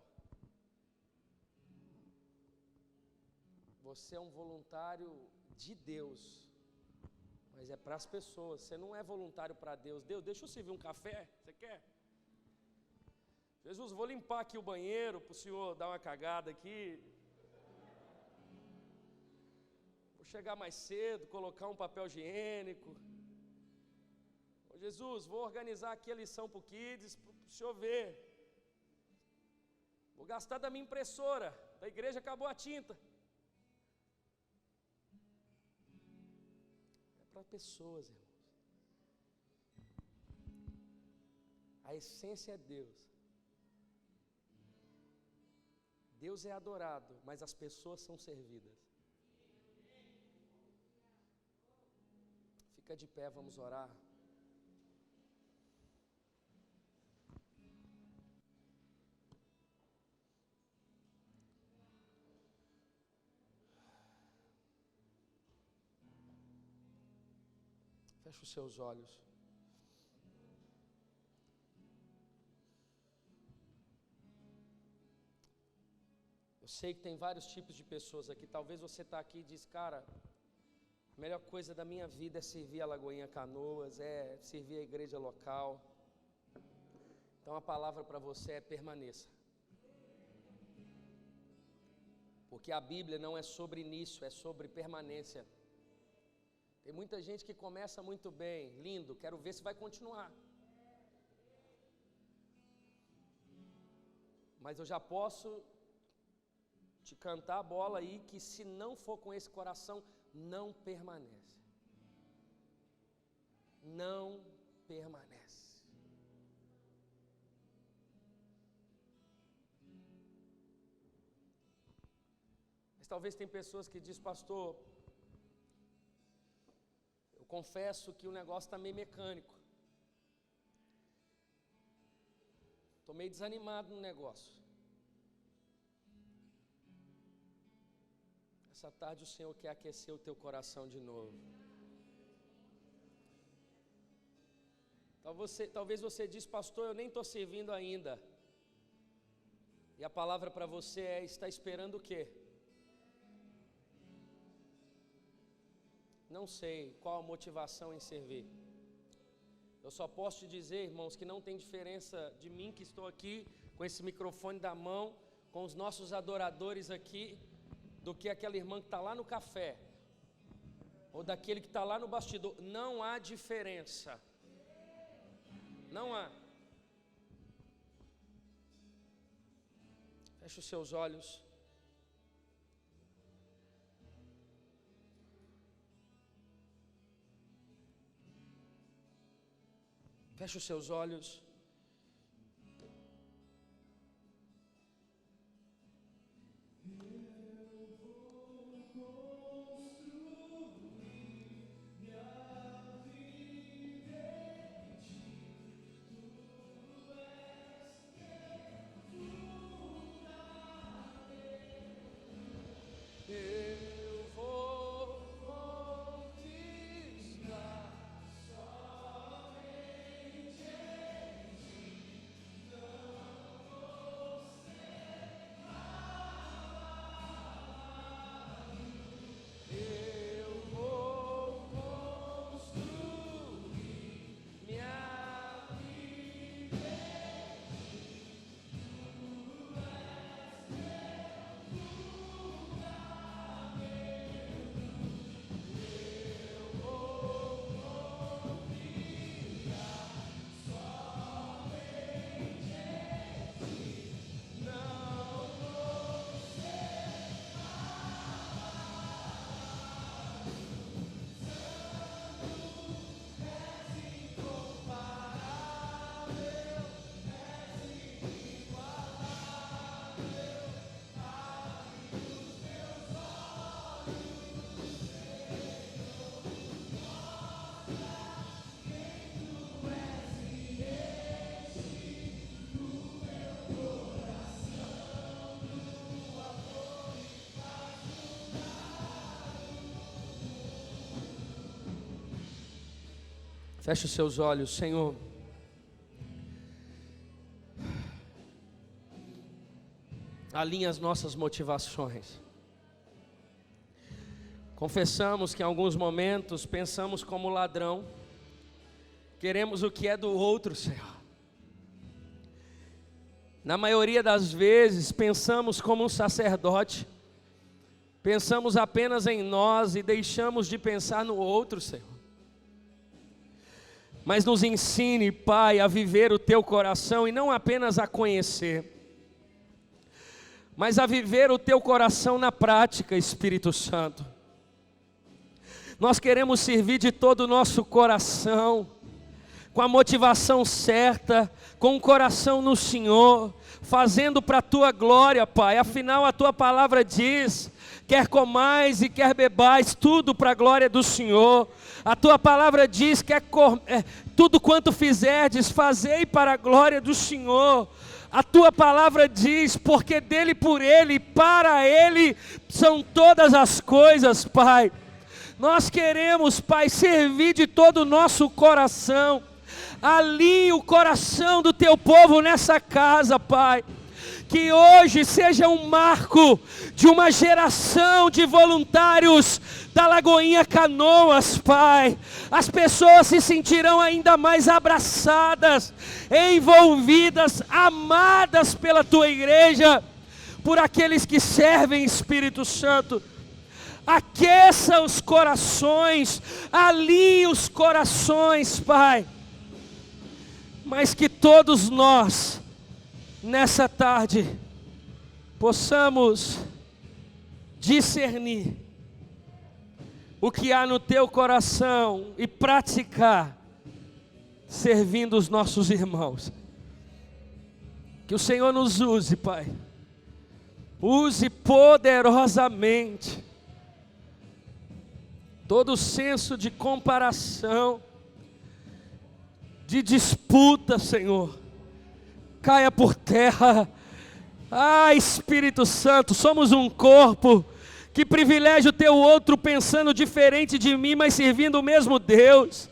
você é um voluntário de Deus, mas é para as pessoas. Você não é voluntário para Deus. Deus, deixa eu servir um café, você quer? Jesus, vou limpar aqui o banheiro para o senhor dar uma cagada aqui. Vou chegar mais cedo, colocar um papel higiênico. Ô Jesus, vou organizar aqui a lição para o Kids, para o senhor ver. Vou gastar da minha impressora, da igreja acabou a tinta. É para pessoas, irmãos. A essência é Deus. Deus é adorado, mas as pessoas são servidas. Fica de pé, vamos orar. Feche os seus olhos. Eu sei que tem vários tipos de pessoas aqui. Talvez você está aqui e diz, cara, a melhor coisa da minha vida é servir a Lagoinha Canoas, é servir a igreja local. Então a palavra para você é permaneça. Porque a Bíblia não é sobre início, é sobre permanência. Tem muita gente que começa muito bem, lindo, quero ver se vai continuar. Mas eu já posso te cantar a bola aí que se não for com esse coração, não permanece. Não permanece. Mas talvez tem pessoas que dizem, pastor, eu confesso que o negócio está meio mecânico. Estou meio desanimado no negócio. Essa tarde o Senhor quer aquecer o teu coração de novo. Talvez você diz, pastor, eu nem estou servindo ainda. E a palavra para você é, está esperando o quê? Não sei qual a motivação em servir. Eu só posso te dizer, irmãos, que não tem diferença de mim que estou aqui, com esse microfone da mão, com os nossos adoradores aqui, do que aquela irmã que está lá no café, ou daquele que está lá no bastidor. Não há diferença. Não há. Feche os seus olhos. Feche os seus olhos. Feche os seus olhos, Senhor. Alinha as nossas motivações. Confessamos que em alguns momentos pensamos como ladrão, queremos o que é do outro, Senhor. Na maioria das vezes pensamos como um sacerdote, pensamos apenas em nós e deixamos de pensar no outro, Senhor. Mas nos ensine, Pai, a viver o Teu coração e não apenas a conhecer, mas a viver o Teu coração na prática, Espírito Santo. Nós queremos servir de todo o nosso coração, com a motivação certa, com o coração no Senhor, fazendo para a Tua glória, Pai. Afinal, a Tua palavra diz: quer comais e quer bebais, tudo para a glória do Senhor. A Tua palavra diz: tudo quanto fizerdes, fazei para a glória do Senhor. A Tua palavra diz: porque dele, por ele e para ele são todas as coisas, Pai. Nós queremos, Pai, servir de todo o nosso coração. Alinhe o coração do Teu povo nessa casa, Pai. Que hoje seja um marco de uma geração de voluntários da Lagoinha Canoas, Pai. As pessoas se sentirão ainda mais abraçadas, envolvidas, amadas pela Tua igreja, por aqueles que servem, Espírito Santo. Aqueça os corações, alinhe os corações, Pai. Mas que todos nós, nessa tarde, possamos discernir o que há no Teu coração e praticar, servindo os nossos irmãos. Que o Senhor nos use, Pai. Use poderosamente. Todo senso de comparação, de disputa, Senhor, caia por terra. Espírito Santo, somos um corpo. Que privilégio ter o outro pensando diferente de mim, mas servindo o mesmo Deus.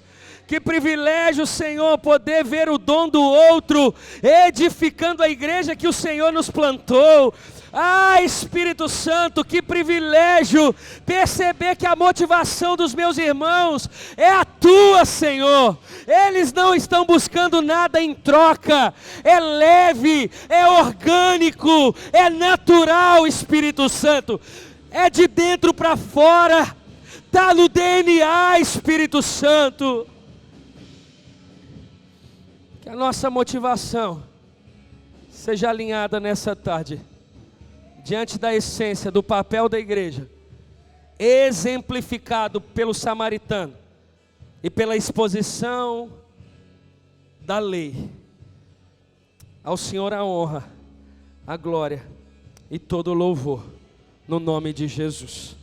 Que privilégio, Senhor, poder ver o dom do outro, edificando a igreja que o Senhor nos plantou. Espírito Santo, que privilégio perceber que a motivação dos meus irmãos é a Tua, Senhor. Eles não estão buscando nada em troca. É leve, é orgânico, é natural, Espírito Santo. É de dentro para fora, está no DNA, Espírito Santo. Que a nossa motivação seja alinhada nessa tarde, diante da essência do papel da igreja, exemplificado pelo samaritano e pela exposição da lei. Ao Senhor a honra, a glória e todo o louvor, no nome de Jesus.